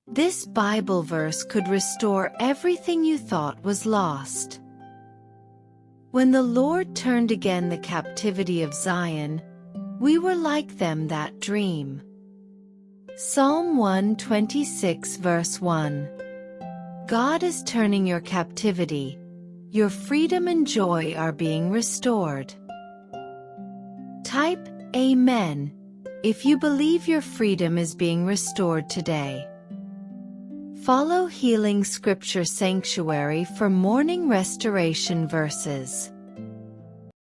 This Bible verse could restore everything you thought was lost. When the Lord turned again the captivity of Zion, we were like them that dream. Psalm 126 verse 1. God is turning your captivity. Your freedom and joy are being restored. Type Amen if you believe your freedom is being restored today. Follow Healing Scripture Sanctuary for morning restoration verses.